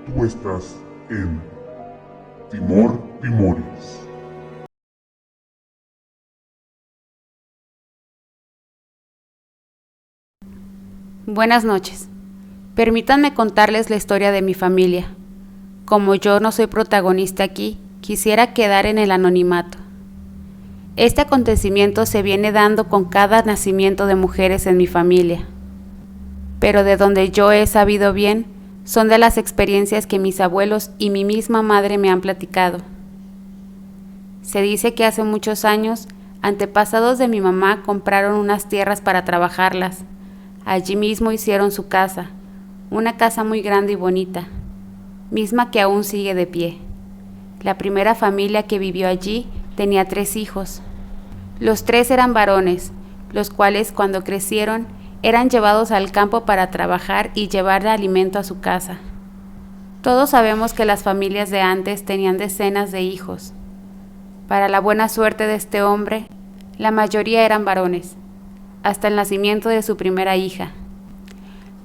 Tú estás en Timor Timoris. Buenas noches. Permítanme contarles la historia de mi familia. Como yo no soy protagonista aquí, quisiera quedar en el anonimato. Este acontecimiento se viene dando con cada nacimiento de mujeres en mi familia. Pero de donde yo he sabido bien, son de las experiencias que mis abuelos y mi misma madre me han platicado. Se dice que hace muchos años, antepasados de mi mamá compraron unas tierras para trabajarlas. Allí mismo hicieron su casa, una casa muy grande y bonita, misma que aún sigue de pie. La primera familia que vivió allí tenía 3 hijos. Los 3 eran varones, los cuales cuando crecieron eran llevados al campo para trabajar y llevar alimento a su casa. Todos sabemos que las familias de antes tenían decenas de hijos. Para la buena suerte de este hombre, la mayoría eran varones, hasta el nacimiento de su primera hija.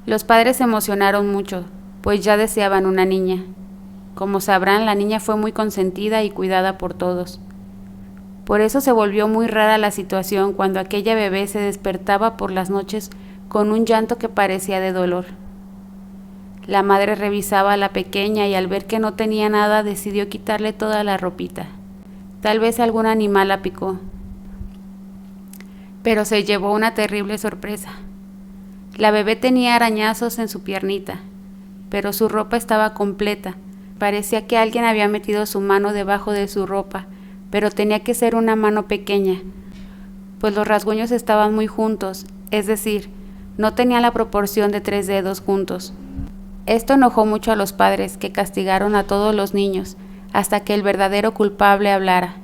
Los padres se emocionaron mucho, pues ya deseaban una niña. Como sabrán, la niña fue muy consentida y cuidada por todos. Por eso se volvió muy rara la situación cuando aquella bebé se despertaba por las noches con un llanto que parecía de dolor. La madre revisaba a la pequeña y al ver que no tenía nada decidió quitarle toda la ropita. Tal vez algún animal la picó. Pero se llevó una terrible sorpresa. La bebé tenía arañazos en su piernita, pero su ropa estaba completa. Parecía que alguien había metido su mano debajo de su ropa, pero tenía que ser una mano pequeña, pues los rasguños estaban muy juntos, es decir, no tenían la proporción de 3 dedos juntos. Esto enojó mucho a los padres, que castigaron a todos los niños, hasta que el verdadero culpable hablara.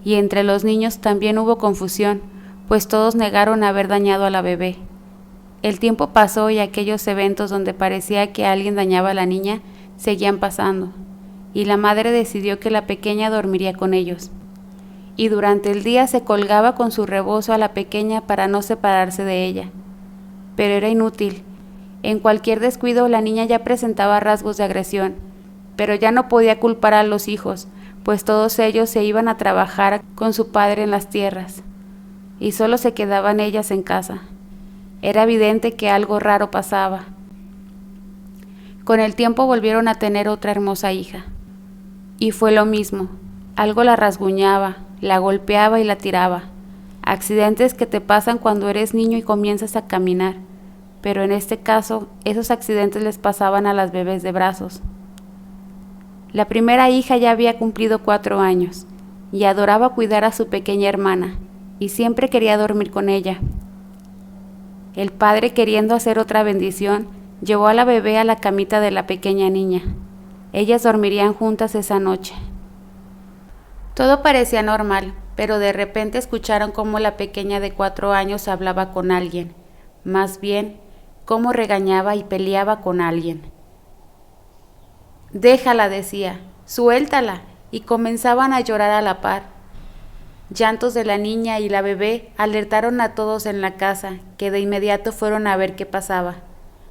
Y entre los niños también hubo confusión, pues todos negaron haber dañado a la bebé. El tiempo pasó y aquellos eventos donde parecía que alguien dañaba a la niña seguían pasando, y la madre decidió que la pequeña dormiría con ellos. Y durante el día se colgaba con su rebozo a la pequeña para no separarse de ella. Pero era inútil. En cualquier descuido la niña ya presentaba rasgos de agresión, pero ya no podía culpar a los hijos, pues todos ellos se iban a trabajar con su padre en las tierras, y solo se quedaban ellas en casa. Era evidente que algo raro pasaba. Con el tiempo volvieron a tener otra hermosa hija. Y fue lo mismo. Algo la rasguñaba, la golpeaba y la tiraba. Accidentes que te pasan cuando eres niño y comienzas a caminar. Pero en este caso, esos accidentes les pasaban a las bebés de brazos. La primera hija ya había cumplido 4 años y adoraba cuidar a su pequeña hermana y siempre quería dormir con ella. El padre, queriendo hacer otra bendición, llevó a la bebé a la camita de la pequeña niña. Ellas dormirían juntas esa noche. Todo parecía normal, pero de repente escucharon cómo la pequeña de 4 años hablaba con alguien, más bien, cómo regañaba y peleaba con alguien. «Déjala», decía, «suéltala», y comenzaban a llorar a la par. Llantos de la niña y la bebé alertaron a todos en la casa, que de inmediato fueron a ver qué pasaba.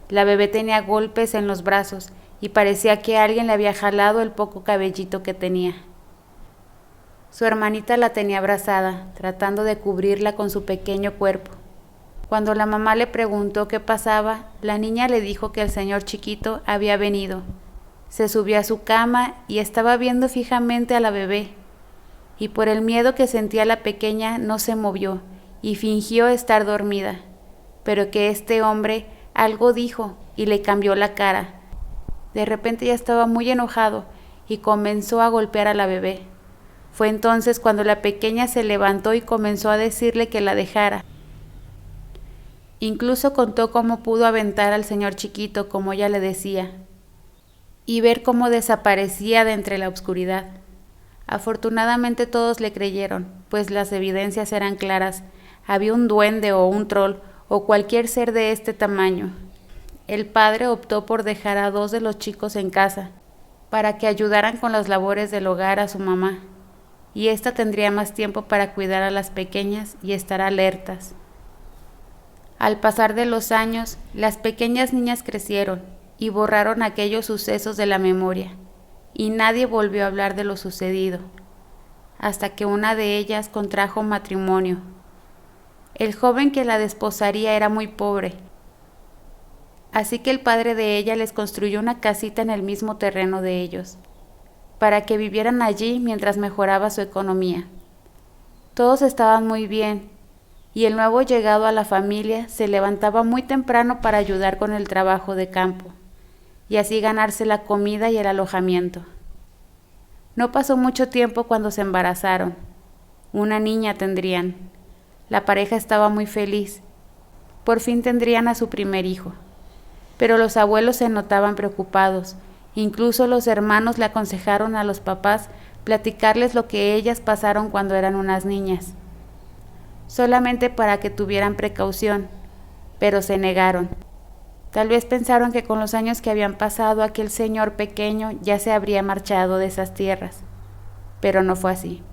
La bebé tenía golpes en los brazos y parecía que alguien le había jalado el poco cabellito que tenía. Su hermanita la tenía abrazada, tratando de cubrirla con su pequeño cuerpo. Cuando la mamá le preguntó qué pasaba, la niña le dijo que el señor Chiquito había venido. Se subió a su cama y estaba viendo fijamente a la bebé. Y por el miedo que sentía la pequeña no se movió y fingió estar dormida, pero que este hombre algo dijo y le cambió la cara. De repente ya estaba muy enojado y comenzó a golpear a la bebé. Fue entonces cuando la pequeña se levantó y comenzó a decirle que la dejara. Incluso contó cómo pudo aventar al señor Chiquito, como ella le decía, y ver cómo desaparecía de entre la oscuridad. Afortunadamente todos le creyeron, pues las evidencias eran claras. Había un duende o un troll o cualquier ser de este tamaño. El padre optó por dejar a 2 de los chicos en casa, para que ayudaran con las labores del hogar a su mamá, y ésta tendría más tiempo para cuidar a las pequeñas y estar alertas. Al pasar de los años, las pequeñas niñas crecieron, y borraron aquellos sucesos de la memoria, y nadie volvió a hablar de lo sucedido, hasta que una de ellas contrajo matrimonio. El joven que la desposaría era muy pobre, así que el padre de ella les construyó una casita en el mismo terreno de ellos, para que vivieran allí mientras mejoraba su economía. Todos estaban muy bien, y el nuevo llegado a la familia se levantaba muy temprano para ayudar con el trabajo de campo, y así ganarse la comida y el alojamiento. No pasó mucho tiempo cuando se embarazaron. Una niña tendrían. La pareja estaba muy feliz. Por fin tendrían a su primer hijo. Pero los abuelos se notaban preocupados. Incluso los hermanos le aconsejaron a los papás platicarles lo que ellas pasaron cuando eran unas niñas, solamente para que tuvieran precaución, pero se negaron. Tal vez pensaron que con los años que habían pasado aquel señor pequeño ya se habría marchado de esas tierras, pero no fue así.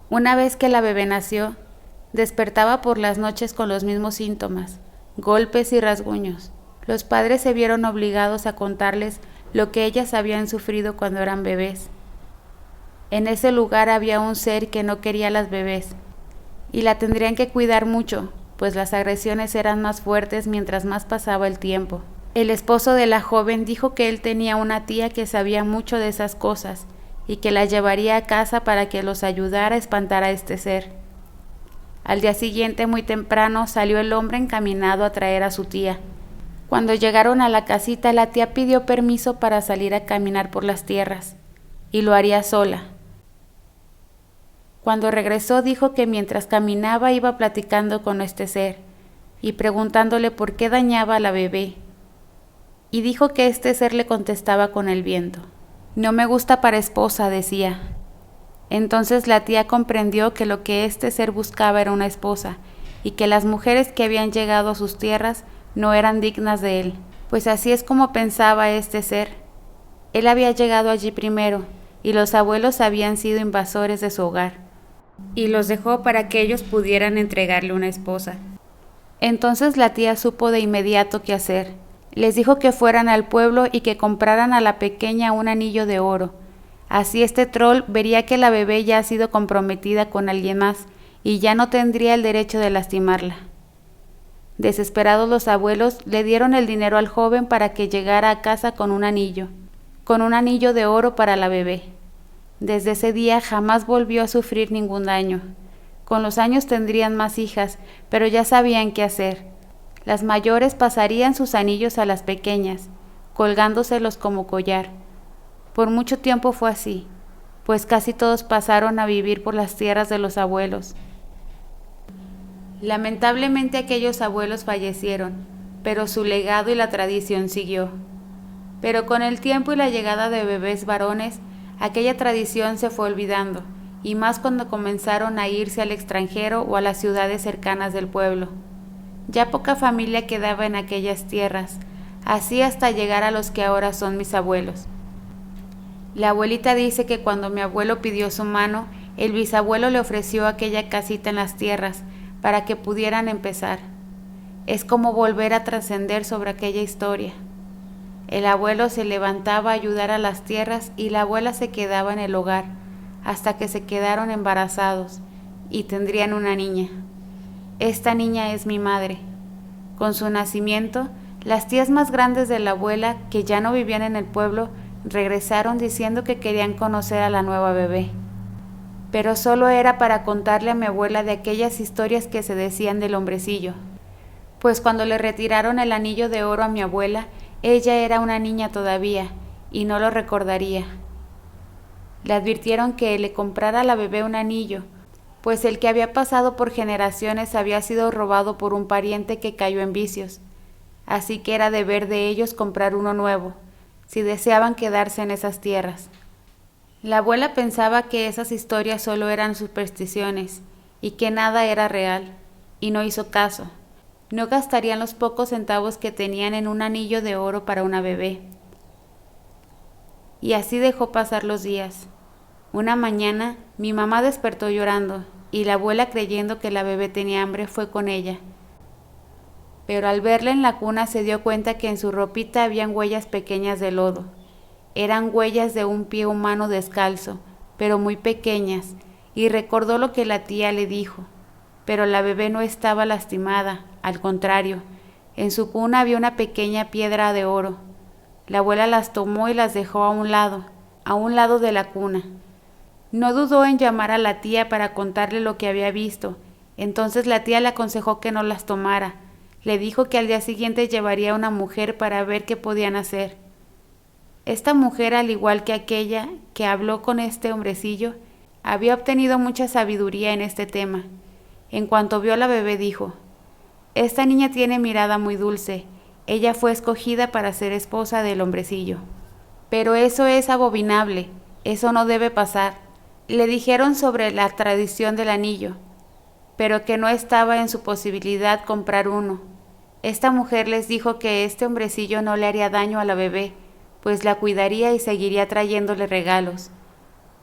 Una vez que la bebé nació, despertaba por las noches con los mismos síntomas, golpes y rasguños. Los padres se vieron obligados a contarles lo que ellas habían sufrido cuando eran bebés. En ese lugar había un ser que no quería a las bebés, y la tendrían que cuidar mucho, pues las agresiones eran más fuertes mientras más pasaba el tiempo. El esposo de la joven dijo que él tenía una tía que sabía mucho de esas cosas, y que la llevaría a casa para que los ayudara a espantar a este ser. Al día siguiente, muy temprano, salió el hombre encaminado a traer a su tía. Cuando llegaron a la casita, la tía pidió permiso para salir a caminar por las tierras, y lo haría sola. Cuando regresó, dijo que mientras caminaba iba platicando con este ser, y preguntándole por qué dañaba a la bebé, y dijo que este ser le contestaba con el viento. «No me gusta para esposa», decía. Entonces la tía comprendió que lo que este ser buscaba era una esposa, y que las mujeres que habían llegado a sus tierras no eran dignas de él, pues así es como pensaba este ser. Él había llegado allí primero, y los abuelos habían sido invasores de su hogar, y los dejó para que ellos pudieran entregarle una esposa. Entonces la tía supo de inmediato qué hacer. Les dijo que fueran al pueblo y que compraran a la pequeña un anillo de oro. Así este troll vería que la bebé ya ha sido comprometida con alguien más, y ya no tendría el derecho de lastimarla. Desesperados los abuelos le dieron el dinero al joven para que llegara a casa con un anillo de oro para la bebé. Desde ese día jamás volvió a sufrir ningún daño. Con los años tendrían más hijas, pero ya sabían qué hacer. Las mayores pasarían sus anillos a las pequeñas, colgándoselos como collar. Por mucho tiempo fue así, pues casi todos pasaron a vivir por las tierras de los abuelos. Lamentablemente aquellos abuelos fallecieron, pero su legado y la tradición siguió. Pero con el tiempo y la llegada de bebés varones, aquella tradición se fue olvidando, y más cuando comenzaron a irse al extranjero o a las ciudades cercanas del pueblo. Ya poca familia quedaba en aquellas tierras, así hasta llegar a los que ahora son mis abuelos. La abuelita dice que cuando mi abuelo pidió su mano, el bisabuelo le ofreció aquella casita en las tierras, para que pudieran empezar. Es como volver a trascender sobre aquella historia. El abuelo se levantaba a ayudar a las tierras y la abuela se quedaba en el hogar, hasta que se quedaron embarazados y tendrían una niña. Esta niña es mi madre. Con su nacimiento, las tías más grandes de la abuela, que ya no vivían en el pueblo, regresaron diciendo que querían conocer a la nueva bebé. Pero solo era para contarle a mi abuela de aquellas historias que se decían del hombrecillo, pues cuando le retiraron el anillo de oro a mi abuela, ella era una niña todavía y no lo recordaría. Le advirtieron que le comprara a la bebé un anillo, pues el que había pasado por generaciones había sido robado por un pariente que cayó en vicios, así que era deber de ellos comprar uno nuevo, si deseaban quedarse en esas tierras. La abuela pensaba que esas historias solo eran supersticiones y que nada era real, y no hizo caso. No gastarían los pocos centavos que tenían en un anillo de oro para una bebé. Y así dejó pasar los días. Una mañana, mi mamá despertó llorando, y la abuela, creyendo que la bebé tenía hambre, fue con ella. pero al verla en la cuna se dio cuenta que en su ropita habían huellas pequeñas de lodo. Eran huellas de un pie humano descalzo, pero muy pequeñas, y recordó lo que la tía le dijo. Pero la bebé no estaba lastimada, al contrario, en su cuna había una pequeña piedra de oro. La abuela las tomó y las dejó a un lado de la cuna. No dudó en llamar a la tía para contarle lo que había visto. Entonces la tía le aconsejó que no las tomara. Le dijo que al día siguiente llevaría a una mujer para ver qué podían hacer. Esta mujer, al igual que aquella que habló con este hombrecillo, había obtenido mucha sabiduría en este tema. En cuanto vio a la bebé dijo: «Esta niña tiene mirada muy dulce. Ella fue escogida para ser esposa del hombrecillo». «Pero eso es abominable. Eso no debe pasar». Le dijeron sobre la tradición del anillo, pero que no estaba en su posibilidad comprar uno. Esta mujer les dijo que este hombrecillo no le haría daño a la bebé, pues la cuidaría y seguiría trayéndole regalos.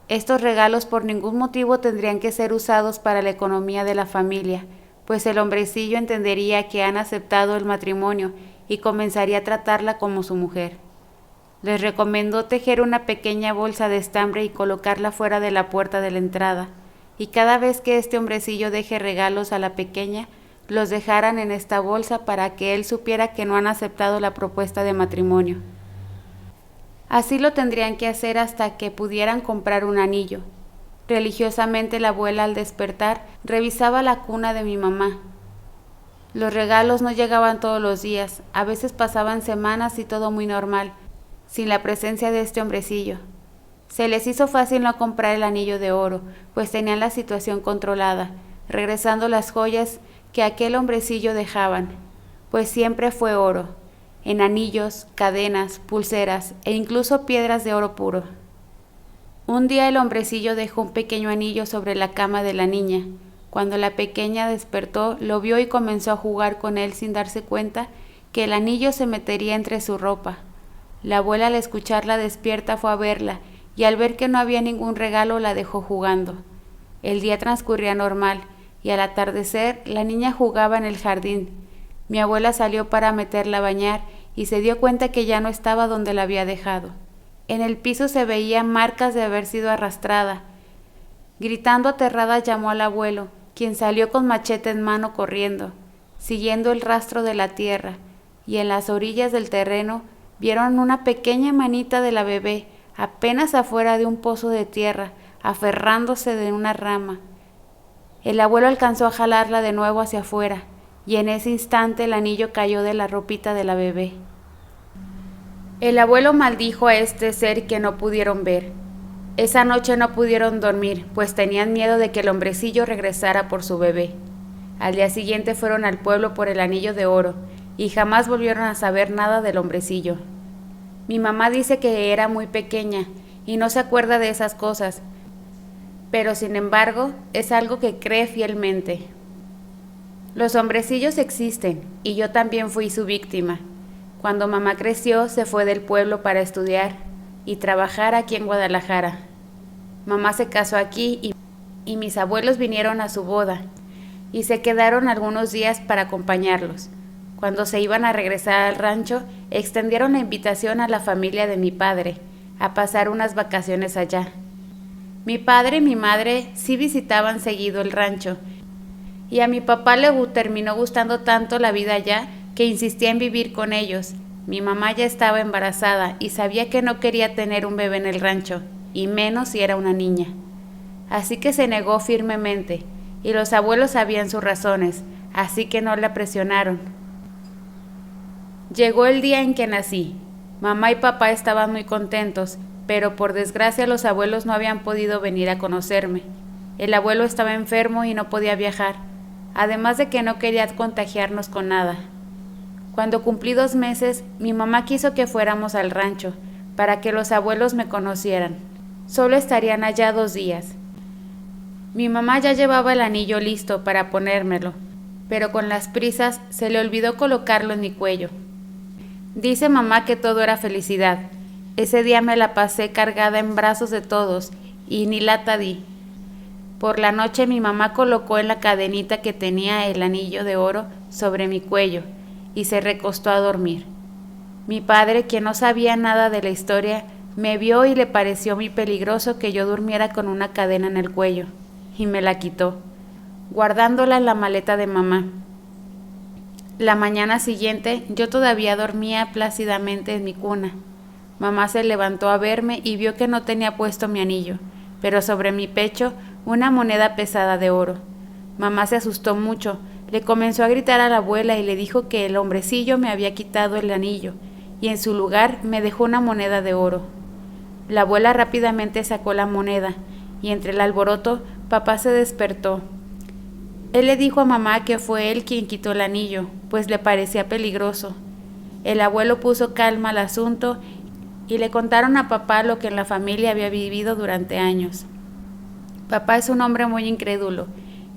Estos regalos por ningún motivo tendrían que ser usados para la economía de la familia, pues el hombrecillo entendería que han aceptado el matrimonio y comenzaría a tratarla como su mujer. Les recomendó tejer una pequeña bolsa de estambre y colocarla fuera de la puerta de la entrada, y cada vez que este hombrecillo deje regalos a la pequeña, los dejaran en esta bolsa para que él supiera que no han aceptado la propuesta de matrimonio. Así lo tendrían que hacer hasta que pudieran comprar un anillo. Religiosamente la abuela, al despertar, revisaba la cuna de mi mamá. Los regalos no llegaban todos los días, a veces pasaban semanas y todo muy normal, sin la presencia de este hombrecillo. Se les hizo fácil no comprar el anillo de oro, pues tenían la situación controlada, regresando las joyas que aquel hombrecillo dejaban, pues siempre fue oro, en anillos, cadenas, pulseras e incluso piedras de oro puro. Un día el hombrecillo dejó un pequeño anillo sobre la cama de la niña. Cuando la pequeña despertó, lo vio y comenzó a jugar con él sin darse cuenta que el anillo se metería entre su ropa. La abuela, al escucharla despierta, fue a verla y al ver que no había ningún regalo la dejó jugando. El día transcurría normal y al atardecer la niña jugaba en el jardín. Mi abuela salió para meterla a bañar y se dio cuenta que ya no estaba donde la había dejado. En el piso se veían marcas de haber sido arrastrada. Gritando aterrada llamó al abuelo, quien salió con machete en mano corriendo, siguiendo el rastro de la tierra, y en las orillas del terreno vieron una pequeña manita de la bebé, apenas afuera de un pozo de tierra, aferrándose de una rama. El abuelo alcanzó a jalarla de nuevo hacia afuera, y en ese instante el anillo cayó de la ropita de la bebé. El abuelo maldijo a este ser que no pudieron ver. Esa noche no pudieron dormir, pues tenían miedo de que el hombrecillo regresara por su bebé. Al día siguiente fueron al pueblo por el anillo de oro, y jamás volvieron a saber nada del hombrecillo. Mi mamá dice que era muy pequeña y no se acuerda de esas cosas, pero sin embargo es algo que cree fielmente. Los hombrecillos existen y yo también fui su víctima. Cuando mamá creció se fue del pueblo para estudiar y trabajar aquí en Guadalajara. Mamá se casó aquí y mis abuelos vinieron a su boda y se quedaron algunos días para acompañarlos. Cuando se iban a regresar al rancho, extendieron la invitación a la familia de mi padre a pasar unas vacaciones allá. Mi padre y mi madre sí visitaban seguido el rancho, y a mi papá le terminó gustando tanto la vida allá que insistía en vivir con ellos. Mi mamá ya estaba embarazada y sabía que no quería tener un bebé en el rancho, y menos si era una niña. Así que se negó firmemente, y los abuelos sabían sus razones, así que no la presionaron. Llegó el día en que nací. Mamá y papá estaban muy contentos, pero por desgracia los abuelos no habían podido venir a conocerme. El abuelo estaba enfermo y no podía viajar, además de que no quería contagiarnos con nada. Cuando cumplí 2 meses, mi mamá quiso que fuéramos al rancho, para que los abuelos me conocieran. Solo estarían allá 2 días. Mi mamá ya llevaba el anillo listo para ponérmelo, pero con las prisas se le olvidó colocarlo en mi cuello. Dice mamá que todo era felicidad. Ese día me la pasé cargada en brazos de todos y ni lata di. Por la noche mi mamá colocó en la cadenita que tenía el anillo de oro sobre mi cuello y se recostó a dormir. Mi padre, quien no sabía nada de la historia, me vio y le pareció muy peligroso que yo durmiera con una cadena en el cuello, y me la quitó, guardándola en la maleta de mamá. La mañana siguiente yo todavía dormía plácidamente en mi cuna. Mamá se levantó a verme y vio que no tenía puesto mi anillo, pero sobre mi pecho una moneda pesada de oro. Mamá se asustó mucho, le comenzó a gritar a la abuela y le dijo que el hombrecillo me había quitado el anillo y en su lugar me dejó una moneda de oro. La abuela rápidamente sacó la moneda y entre el alboroto papá se despertó. Él le dijo a mamá que fue él quien quitó el anillo, pues le parecía peligroso. El abuelo puso calma al asunto y le contaron a papá lo que en la familia había vivido durante años. Papá es un hombre muy incrédulo,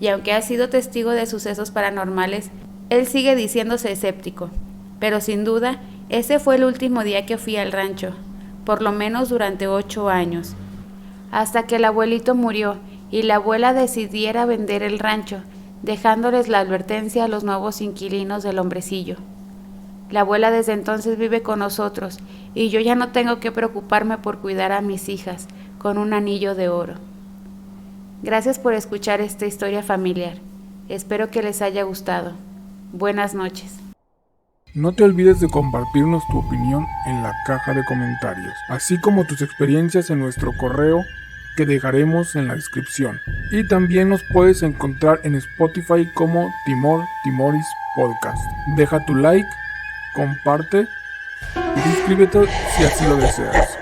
y aunque ha sido testigo de sucesos paranormales, él sigue diciéndose escéptico. Pero sin duda, ese fue el último día que fui al rancho, por lo menos durante 8 años. Hasta que el abuelito murió y la abuela decidiera vender el rancho, dejándoles la advertencia a los nuevos inquilinos del hombrecillo. La abuela desde entonces vive con nosotros y yo ya no tengo que preocuparme por cuidar a mis hijas con un anillo de oro. Gracias por escuchar esta historia familiar. Espero que les haya gustado. Buenas noches. No te olvides de compartirnos tu opinión en la caja de comentarios, así como tus experiencias en nuestro correo que dejaremos en la descripción. Y también nos puedes encontrar en Spotify como Timor Timoris Podcast. Deja tu like, comparte y suscríbete si así lo deseas.